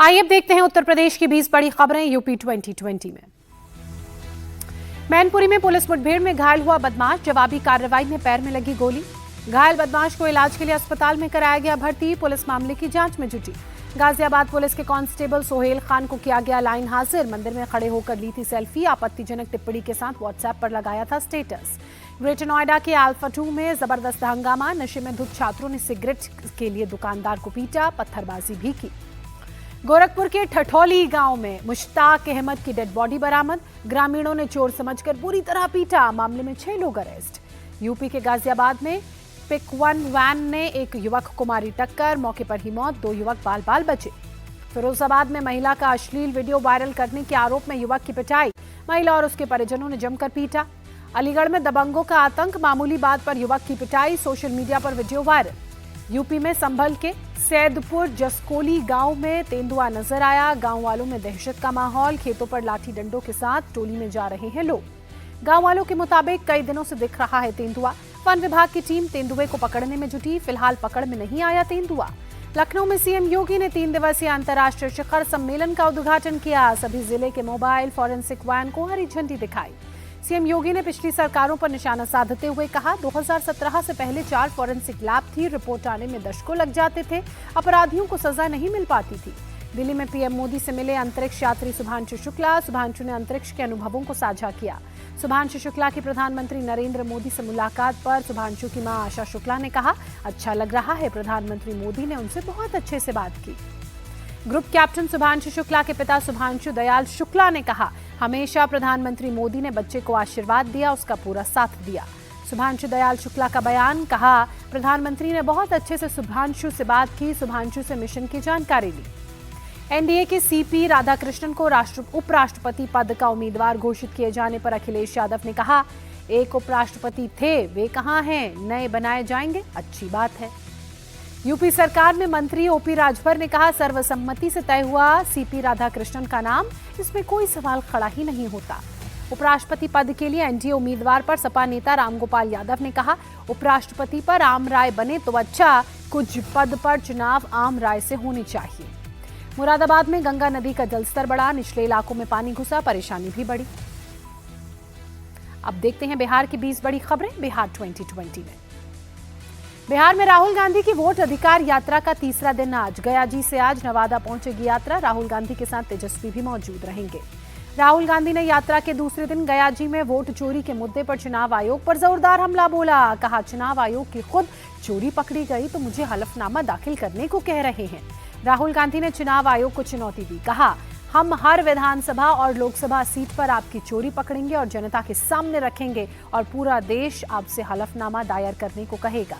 आइए अब देखते हैं उत्तर प्रदेश की 20 बड़ी खबरें यूपी 2020 में। मैनपुरी में पुलिस मुठभेड़ में घायल हुआ बदमाश, जवाबी कार्रवाई में पैर में लगी गोली। घायल बदमाश को इलाज के लिए अस्पताल में कराया गया भर्ती, पुलिस मामले की जांच में जुटी। गाजियाबाद पुलिस के कांस्टेबल सोहेल खान को किया गया लाइन हाजिर, मंदिर में खड़े होकर ली थी सेल्फी, आपत्तिजनक टिप्पणी के साथ व्हाट्सएप पर लगाया था स्टेटस। ग्रेटर नोएडा के अल्फा 2 में जबरदस्त हंगामा, नशे में धुत छात्रों ने सिगरेट के लिए दुकानदार को पीटा, पत्थरबाजी भी की। गोरखपुर के ठठौली गांव में मुश्ताक अहमद की डेड बॉडी बरामद, ग्रामीणों ने चोर समझकर बुरी तरह पीटा, मामले में 6 लोग अरेस्ट। यूपी के गाजियाबाद में पिक 1 वैन ने एक युवक को मारी टक्कर, मौके पर ही मौत, 2 युवक बाल बाल बचे। फिरोजाबाद में महिला का अश्लील वीडियो वायरल करने के आरोप में युवक की पिटाई, महिला और उसके परिजनों ने जमकर पीटा। अलीगढ़ में दबंगों का आतंक, मामूली बात पर युवक की पिटाई, सोशल मीडिया पर वीडियो वायरल। यूपी में संभल के सैदपुर जसकोली गांव में तेंदुआ नजर आया, गांव वालों में दहशत का माहौल, खेतों पर लाठी डंडों के साथ टोली में जा रहे हैं लोग। गांव वालों के मुताबिक कई दिनों से दिख रहा है तेंदुआ, वन विभाग की टीम तेंदुए को पकड़ने में जुटी, फिलहाल पकड़ में नहीं आया तेंदुआ। लखनऊ में सीएम योगी ने 3 दिवसीय अंतर्राष्ट्रीय शिखर सम्मेलन का उद्घाटन किया, सभी जिले के मोबाइल फॉरेंसिक वैन को हरी झंडी दिखाई। सीएम योगी ने पिछली सरकारों पर निशाना साधते हुए कहा, 2017 से पहले 4 फॉरेंसिक लैब थी, रिपोर्ट आने में दशकों लग जाते थे, अपराधियों को सजा नहीं मिल पाती थी। दिल्ली में पीएम मोदी से मिले अंतरिक्ष यात्री शुभांशु शुक्ला, शुभांशु ने अंतरिक्ष के अनुभवों को साझा किया। शुभांशु शुक्ला की प्रधानमंत्री नरेंद्र मोदी से मुलाकात पर शुभांशु की मां आशा शुक्ला ने कहा, अच्छा लग रहा है, प्रधानमंत्री मोदी ने उनसे बहुत अच्छे से बात की। ग्रुप कैप्टन शुभांशु शुक्ला के पिता शुभांशु दयाल शुक्ला ने कहा, हमेशा प्रधानमंत्री मोदी ने बच्चे को आशीर्वाद दिया, उसका पूरा साथ दिया। शुभांशु दयाल शुक्ला का बयान, कहा प्रधानमंत्री ने बहुत अच्छे से शुभांशु से बात की, शुभांशु से मिशन की जानकारी ली। एनडीए के सीपी राधाकृष्णन को उपराष्ट्रपति पद का उम्मीदवार घोषित किए जाने पर अखिलेश यादव ने कहा, एक उपराष्ट्रपति थे, वे कहां हैं, नए बनाए जाएंगे, अच्छी बात है। यूपी सरकार में मंत्री ओपी राजभर ने कहा, सर्वसम्मति से तय हुआ सीपी राधाकृष्णन का नाम, इसमें कोई सवाल खड़ा ही नहीं होता। उपराष्ट्रपति पद के लिए एनडीए उम्मीदवार पर सपा नेता रामगोपाल यादव ने कहा, उपराष्ट्रपति पर आम राय बने तो अच्छा, कुछ पद पर चुनाव आम राय से होनी चाहिए। मुरादाबाद में गंगा नदी का जलस्तर बढ़ा, निचले इलाकों में पानी घुसा, परेशानी भी बढ़ी। अब देखते हैं बिहार की 20 बड़ी खबरें बिहार 2020 में। बिहार में राहुल गांधी की वोट अधिकार यात्रा का तीसरा दिन आज, गयाजी से आज नवादा पहुंचेगी यात्रा, राहुल गांधी के साथ तेजस्वी भी मौजूद रहेंगे। राहुल गांधी ने यात्रा के दूसरे दिन गयाजी में वोट चोरी के मुद्दे पर चुनाव आयोग पर जोरदार हमला बोला, कहा चुनाव आयोग की खुद चोरी पकड़ी गई तो मुझे हलफनामा दाखिल करने को कह रहे हैं। राहुल गांधी ने चुनाव आयोग को चुनौती दी, कहा हम हर विधानसभा और लोकसभा सीट पर आपकी चोरी पकड़ेंगे और जनता के सामने रखेंगे और पूरा देश आपसे हलफनामा दायर करने को कहेगा।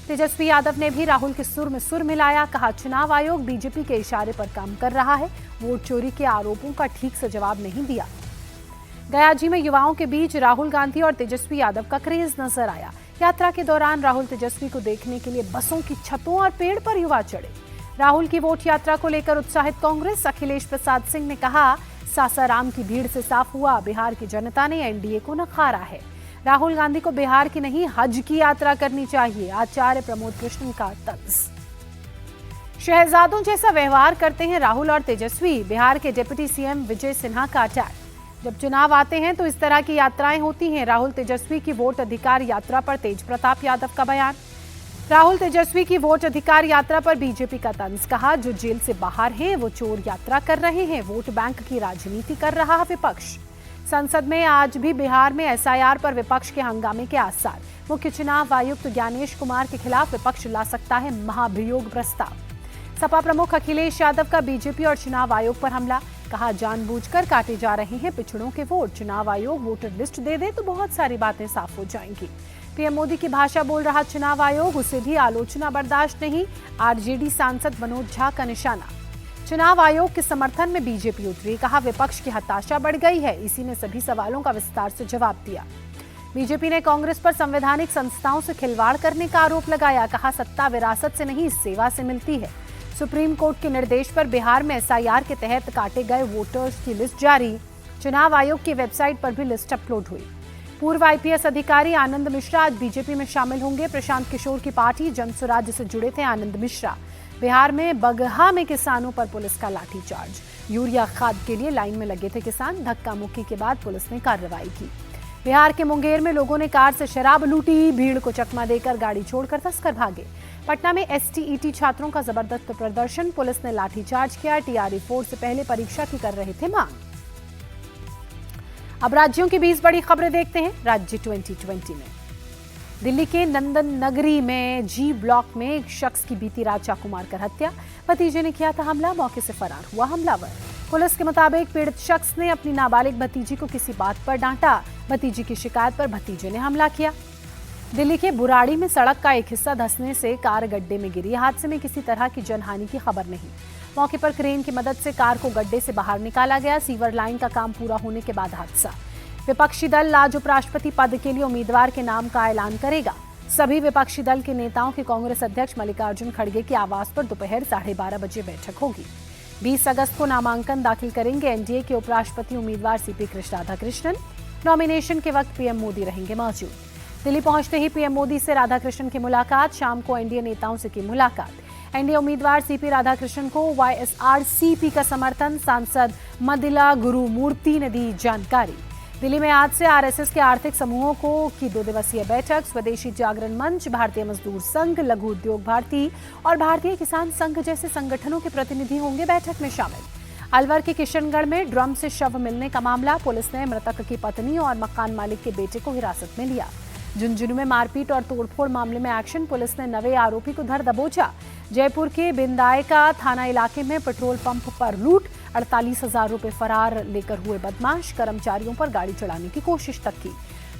तेजस्वी यादव ने भी राहुल के सुर में सुर मिलाया, कहा चुनाव आयोग बीजेपी के इशारे पर काम कर रहा है, वोट चोरी के आरोपों का ठीक से जवाब नहीं दिया। गयाजी में युवाओं के बीच राहुल गांधी और तेजस्वी यादव का क्रेज नजर आया। यात्रा के दौरान राहुल तेजस्वी को देखने के लिए बसों की छतों और पेड़ पर युवा चढ़े। राहुल की वोट यात्रा को लेकर उत्साहित कांग्रेस, अखिलेश प्रसाद सिंह ने कहा, सासाराम की भीड़ से साफ हुआ, बिहार की जनता ने एनडीए को नकारा है। राहुल गांधी को बिहार की नहीं हज की यात्रा करनी चाहिए, आचार्य प्रमोद कृष्ण का तंज। शहजादों जैसा व्यवहार करते हैं राहुल और तेजस्वी, बिहार के डिप्टी सीएम विजय सिन्हा का अटैक। जब चुनाव आते हैं तो इस तरह की यात्राएं होती हैं। राहुल तेजस्वी की वोट अधिकार यात्रा पर तेज प्रताप यादव का बयान। राहुल तेजस्वी की वोट अधिकार यात्रा पर बीजेपी का तंज, कहा जो जेल से बाहर हैं वो चोर यात्रा कर रहे हैं, वोट बैंक की राजनीति कर रहा है विपक्ष। संसद में आज भी बिहार में एसआईआर पर विपक्ष के हंगामे के आसार, मुख्य चुनाव आयुक्त ज्ञानेश कुमार के खिलाफ विपक्ष ला सकता है महाभियोग प्रस्ताव। सपा प्रमुख अखिलेश यादव का बीजेपी और चुनाव आयोग पर हमला, कहा जानबूझकर काटे जा रहे हैं पिछड़ों के वोट, चुनाव आयोग वोटर लिस्ट दे दे तो बहुत सारी बातें साफ हो जाएंगी। पीएम मोदी की भाषा बोल रहा चुनाव आयोग, उसे भी आलोचना बर्दाश्त नहीं, आरजेडी सांसद मनोज झा का निशाना। चुनाव आयोग के समर्थन में बीजेपी उतरी, कहा विपक्ष की हताशा बढ़ गई है, इसी ने सभी सवालों का विस्तार से जवाब दिया। बीजेपी ने कांग्रेस पर संवैधानिक संस्थाओं से खिलवाड़ करने का आरोप लगाया, कहा सत्ता विरासत से नहीं सेवा से मिलती है। सुप्रीम कोर्ट के निर्देश पर बिहार में एसआईआर के तहत काटे गए वोटर्स की लिस्ट जारी, चुनाव आयोग की वेबसाइट पर भी लिस्ट अपलोड हुई। पूर्व आईपीएस अधिकारी आनंद मिश्रा आज बीजेपी में शामिल होंगे। प्रशांत किशोर की पार्टी जन स्वराज्य से जुड़े थे आनंद मिश्रा। बिहार में बगहा में किसानों पर पुलिस का लाठीचार्ज। यूरिया खाद के लिए लाइन में लगे थे किसान। धक्का मुक्की के बाद पुलिस ने कार्रवाई की। बिहार के मुंगेर में लोगों ने कार से शराब लूटी। भीड़ को चकमा देकर गाड़ी छोड़कर तस्कर भागे। पटना में एसटीईटी छात्रों का जबरदस्त प्रदर्शन। पुलिस ने लाठीचार्ज किया। टीआरई 4 से पहले परीक्षा की कर रहे थे मांग। अब राज्यों की 20 बड़ी खबरें देखते हैं राज्य 2020 में। दिल्ली के नंदन नगरी में जी ब्लॉक में एक शख्स की बीती रात चाकू मारकर हत्या। भतीजे ने किया था हमला, मौके से फरार हुआ हमलावर। पुलिस के मुताबिक पीड़ित शख्स ने अपनी नाबालिग भतीजी को किसी बात पर डांटा। भतीजी की शिकायत पर भतीजे ने हमला किया। दिल्ली के बुराड़ी में सड़क का एक हिस्सा धंसने से कार गड्ढे में गिरी। हादसे में किसी तरह की जनहानि की खबर नहीं। मौके पर क्रेन की मदद से कार को गड्ढे से बाहर निकाला गया। सीवर लाइन का काम पूरा होने के बाद हादसा। विपक्षी दल आज उपराष्ट्रपति पद के लिए उम्मीदवार के नाम का ऐलान करेगा। सभी विपक्षी दल के नेताओं की कांग्रेस अध्यक्ष मल्लिकार्जुन खड़गे के आवास पर दोपहर 12:30 बजे बैठक होगी। 20 अगस्त को नामांकन दाखिल करेंगे एनडीए के उपराष्ट्रपति उम्मीदवार सीपी राधाकृष्णन। नॉमिनेशन के वक्त पीएम मोदी रहेंगे मौजूद। दिल्ली पहुंचते ही पीएम मोदी से राधाकृष्णन की मुलाकात। शाम को एनडीए नेताओं से की मुलाकात। एनडीए उम्मीदवार सीपी राधाकृष्णन को वाईएसआरसीपी का समर्थन। सांसद मदिला गुरुमूर्ति ने दी जानकारी। दिल्ली में आज से आरएसएस के आर्थिक समूहों की 2 दिवसीय बैठक। स्वदेशी जागरण मंच, भारतीय मजदूर संघ, लघु उद्योग भारती और भारतीय किसान संघ जैसे संगठनों के प्रतिनिधि होंगे बैठक में शामिल। अलवर के किशनगढ़ में ड्रम से शव मिलने का मामला। पुलिस ने मृतक की पत्नी और मकान मालिक के बेटे को हिरासत में लिया। झुंझुनू में मारपीट और तोड़फोड़ मामले में एक्शन। पुलिस ने नवे आरोपी को धर दबोचा। जयपुर के बिंदायका थाना इलाके में पेट्रोल पंप पर लूट। 48,000 रुपए फरार लेकर हुए बदमाश। कर्मचारियों पर गाड़ी चढ़ाने की कोशिश तक की।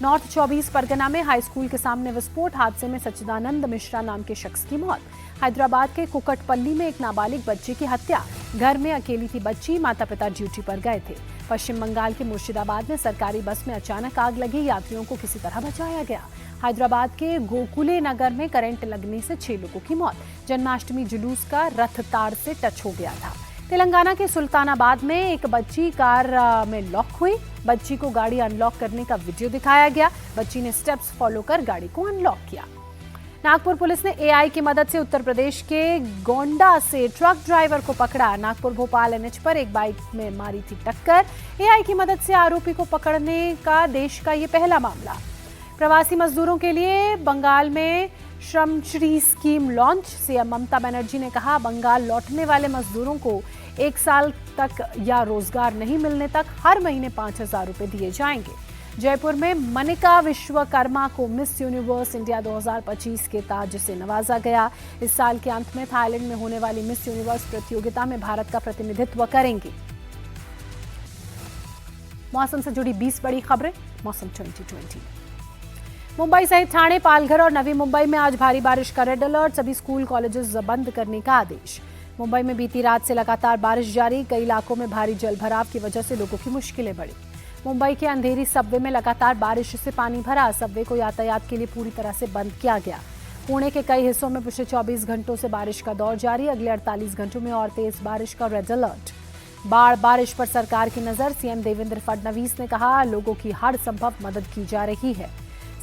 नॉर्थ 24 परगना में हाई स्कूल के सामने विस्फोट। हादसे में सच्चिदानंद मिश्रा नाम के शख्स की मौत। हैदराबाद के कुकटपल्ली में एक नाबालिग बच्ची की हत्या। घर में अकेली थी बच्ची, माता पिता ड्यूटी पर गए थे। पश्चिम बंगाल के मुर्शिदाबाद में सरकारी बस में अचानक आग लगी। यात्रियों को किसी तरह बचाया गया। हैदराबाद के गोकुले नगर में करंट लगने से 6 लोगों की मौत। जन्माष्टमी जुलूस का रथ तार से टच हो गया था। तेलंगाना के सुल्तानाबाद में एक बच्ची कार में लॉक हुई। बच्ची को गाड़ी अनलॉक करने का वीडियो दिखाया गया। बच्ची ने स्टेप्स फॉलो कर गाड़ी को अनलॉक किया। नागपुर पुलिस ने एआई की मदद से उत्तर प्रदेश के गोंडा से ट्रक ड्राइवर को पकड़ा। नागपुर भोपाल एनएच पर एक बाइक में मारी थी टक्कर। एआई की मदद से आरोपी को पकड़ने का देश का ये पहला मामला। प्रवासी मजदूरों के लिए बंगाल में श्रमश्री scheme launch. CM Mamata Banerjee ने कहा, बंगाल लौटने वाले मजदूरों को 1 साल तक या रोजगार नहीं मिलने तक हर महीने 5,000 रुपए दिए जाएंगे। जयपुर में मनिका विश्वकर्मा को मिस यूनिवर्स इंडिया 2025 के ताज से नवाजा गया। इस साल के अंत में थाईलैंड में होने वाली मिस यूनिवर्स प्रतियोगिता में भारत का प्रतिनिधित्व करेंगी। मौसम से जुड़ी 20 बड़ी खबरें मौसम 2020। मुंबई सहित ठाणे, पालघर और नवी मुंबई में आज भारी बारिश का रेड अलर्ट। सभी स्कूल कॉलेजेस बंद करने का आदेश। मुंबई में बीती रात से लगातार बारिश जारी। कई इलाकों में भारी जलभराव की वजह से लोगों की मुश्किलें बढ़ी। मुंबई के अंधेरी सबवे में लगातार बारिश से पानी भरा। सबवे को यातायात के लिए पूरी तरह से बंद किया गया। पुणे के कई हिस्सों में पिछले 24 घंटों से बारिश का दौर जारी। अगले 48 घंटों में और तेज बारिश का रेड अलर्ट। बारिश पर सरकार की नजर। सीएम देवेंद्र फडणवीस ने कहा, लोगों की हर संभव मदद की जा रही है।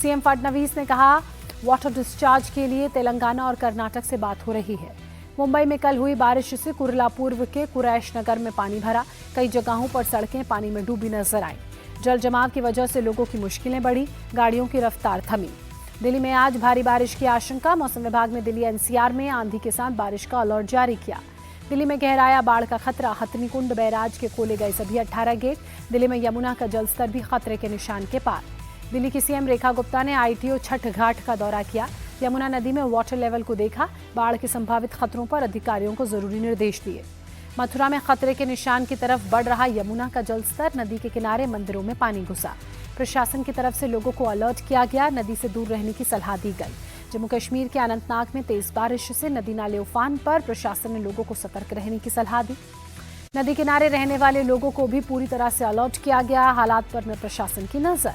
सीएम फडणवीस ने कहा, वाटर डिस्चार्ज के लिए तेलंगाना और कर्नाटक से बात हो रही है। मुंबई में कल हुई बारिश से कुर्ला पूर्व के कुरैश नगर में पानी भरा। कई जगहों पर सड़कें पानी में डूबी नजर आईं। जल जमाव की वजह से लोगों की मुश्किलें बढ़ी। गाड़ियों की रफ्तार थमी। दिल्ली में आज भारी बारिश की आशंका। मौसम विभाग ने दिल्ली एनसीआर में आंधी के साथ बारिश का अलर्ट जारी किया। दिल्ली में गहराया बाढ़ का खतरा। हथनीकुंड बैराज के खोले गए सभी 18 गेट। दिल्ली में यमुना का जलस्तर भी खतरे के निशान के पार। दिल्ली की सीएम रेखा गुप्ता ने आईटीओ छठ घाट का दौरा किया। यमुना नदी में वाटर लेवल को देखा। बाढ़ के संभावित खतरों पर अधिकारियों को जरूरी निर्देश दिए। मथुरा में खतरे के निशान की तरफ बढ़ रहा यमुना का जलस्तर। नदी के किनारे मंदिरों में पानी घुसा। प्रशासन की तरफ से लोगों को अलर्ट किया गया। नदी से दूर रहने की सलाह दी गई। जम्मू कश्मीर के अनंतनाग में तेज बारिश से नदी नाले उफान पर। प्रशासन ने लोगों को सतर्क रहने की सलाह दी। नदी किनारे रहने वाले लोगों को भी पूरी तरह से अलर्ट किया गया। हालात पर में प्रशासन की नजर।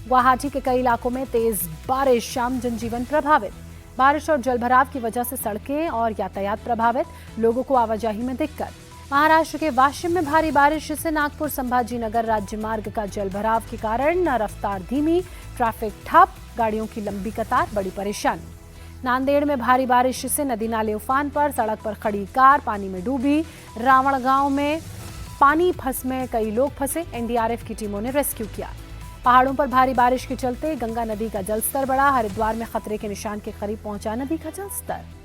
गुवाहाटी के कई इलाकों में तेज बारिश, शाम जनजीवन प्रभावित। बारिश और जलभराव की वजह से सड़कें और यातायात प्रभावित। लोगों को आवाजाही में दिक्कत। महाराष्ट्र के वाशिम में भारी बारिश से नागपुर संभाजी नगर राज्य मार्ग का जलभराव के कारण रफ्तार धीमी। ट्रैफिक ठप। गाड़ियों की लंबी कतार, बड़ी परेशानी। नांदेड़ में भारी बारिश से नदी नाले उफान पर, सड़क पर खड़ी कार पानी में डूबी। रावण गांव में पानी में कई लोग फंसे, एनडीआरएफ की टीमों ने रेस्क्यू किया। पहाड़ों पर भारी बारिश के चलते गंगा नदी का जलस्तर बढ़ा, हरिद्वार में खतरे के निशान के करीब पहुंचा नदी का जलस्तर।